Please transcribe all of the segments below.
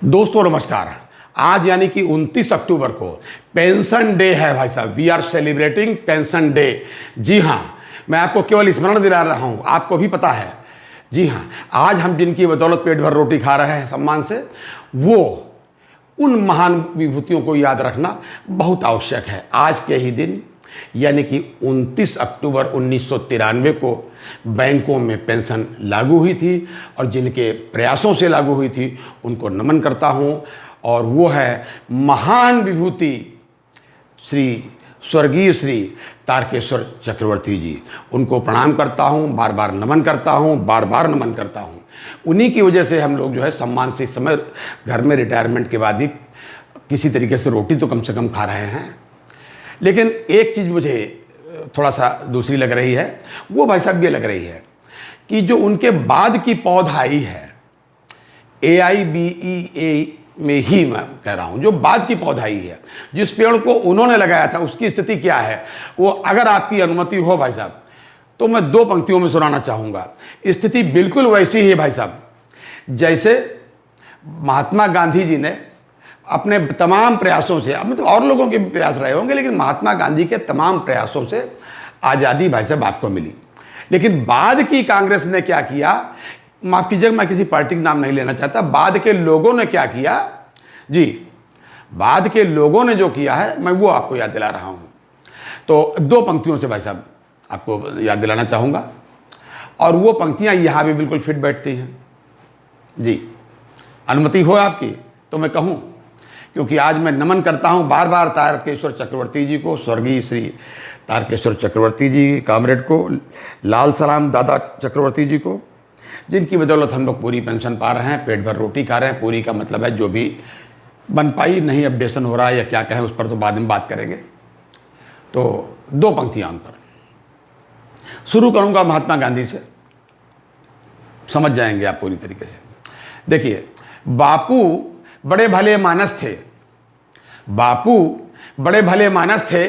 दोस्तों नमस्कार। आज यानी कि 29 अक्टूबर को पेंशन डे है भाई साहब। We are celebrating pension day. जी हाँ, मैं आपको केवल स्मरण दिला रहा हूँ, आपको भी पता है। जी हाँ, आज हम जिनकी बदौलत पेट भर रोटी खा रहे हैं सम्मान से, वो उन महान विभूतियों को याद रखना बहुत आवश्यक है। आज के ही दिन यानी कि 29 अक्टूबर 1993 को बैंकों में पेंशन लागू हुई थी और जिनके प्रयासों से लागू हुई थी उनको नमन करता हूं। और वो है महान विभूति स्वर्गीय श्री तारकेश्वर चक्रवर्ती जी। उनको प्रणाम करता हूं, बार बार नमन करता हूं, बार बार नमन करता हूं। उन्हीं की वजह से हम लोग जो है सम्मान से इस समय घर में रिटायरमेंट के बाद ही किसी तरीके से रोटी तो कम से कम खा रहे हैं। लेकिन एक चीज़ मुझे थोड़ा सा दूसरी लग रही है, वो भाई साहब ये लग रही है कि जो उनके बाद की पौधाई है, AIBEA में ही मैं कह रहा हूँ, जो बाद की पौधाई है, जिस पेड़ को उन्होंने लगाया था उसकी स्थिति क्या है, वो अगर आपकी अनुमति हो भाई साहब तो मैं 2 पंक्तियों में सुनाना चाहूँगा। स्थिति बिल्कुल वैसी ही है भाई साहब जैसे महात्मा गांधी जी ने अपने तमाम प्रयासों से, मतलब और लोगों के भी प्रयास रहे होंगे, लेकिन महात्मा गांधी के तमाम प्रयासों से आज़ादी भाई साहब आपको मिली। लेकिन बाद की कांग्रेस ने क्या किया, माफ़ कीजिएगा मैं किसी पार्टी का नाम नहीं लेना चाहता, बाद के लोगों ने क्या किया जी, बाद के लोगों ने जो किया है मैं वो आपको याद दिला रहा हूँ। तो 2 पंक्तियों से भाई साहब आपको याद दिलाना चाहूँगा और वो पंक्तियाँ यहाँ भी बिल्कुल फिट बैठती हैं। जी, अनुमति हो आपकी तो मैं कहूँ, क्योंकि आज मैं नमन करता हूं बार बार तारकेश्वर चक्रवर्ती जी को, स्वर्गीय श्री तारकेश्वर चक्रवर्ती जी कामरेड को, लाल सलाम दादा चक्रवर्ती जी को, जिनकी बदौलत हम लोग पूरी पेंशन पा रहे हैं, पेट भर रोटी खा रहे हैं। पूरी का मतलब है जो भी बन पाई, नहीं अपडेशन हो रहा है या क्या कहें उस पर तो बाद में बात करेंगे। तो 2 पंक्तियां उन पर शुरू करूंगा महात्मा गांधी से, समझ जाएंगे आप पूरी तरीके से। देखिए, बापू बड़े भले मानस थे, बापू बड़े भले मानस थे,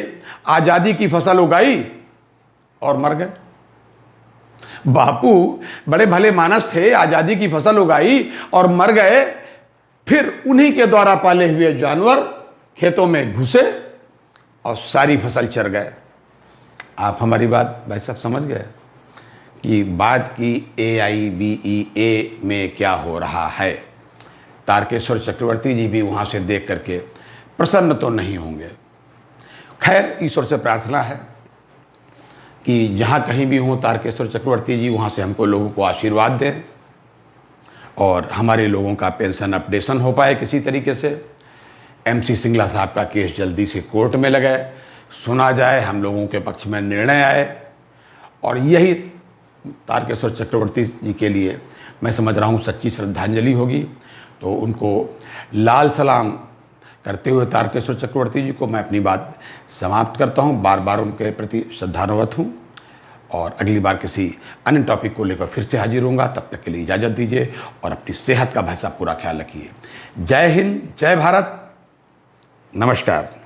आजादी की फसल उगाई और मर गए। बापू बड़े भले मानस थे, आजादी की फसल उगाई और मर गए। फिर उन्हीं के द्वारा पाले हुए जानवर खेतों में घुसे और सारी फसल चर गए। आप हमारी बात भाई साहब समझ गए कि बाद की AIBEA में क्या हो रहा है। तारकेश्वर चक्रवर्ती जी भी वहाँ से देख करके प्रसन्न तो नहीं होंगे। खैर, ईश्वर से प्रार्थना है कि जहाँ कहीं भी हों तारकेश्वर चक्रवर्ती जी, वहाँ से हमको लोगों को आशीर्वाद दें और हमारे लोगों का पेंशन अपडेशन हो पाए किसी तरीके से। MC सिंगला साहब का केस जल्दी से कोर्ट में लगे, सुना जाए, हम लोगों के पक्ष में निर्णय आए। और यही तारकेश्वर चक्रवर्ती जी के लिए मैं समझ रहा हूँ सच्ची श्रद्धांजलि होगी। तो उनको लाल सलाम करते हुए तारकेश्वर चक्रवर्ती जी को मैं अपनी बात समाप्त करता हूं। बार बार उनके प्रति श्रद्धानुरत हूं और अगली बार किसी अन्य टॉपिक को लेकर फिर से हाजिर होऊंगा। तब तक के लिए इजाज़त दीजिए और अपनी सेहत का भाई साहब पूरा ख्याल रखिए। जय हिंद, जय भारत, नमस्कार।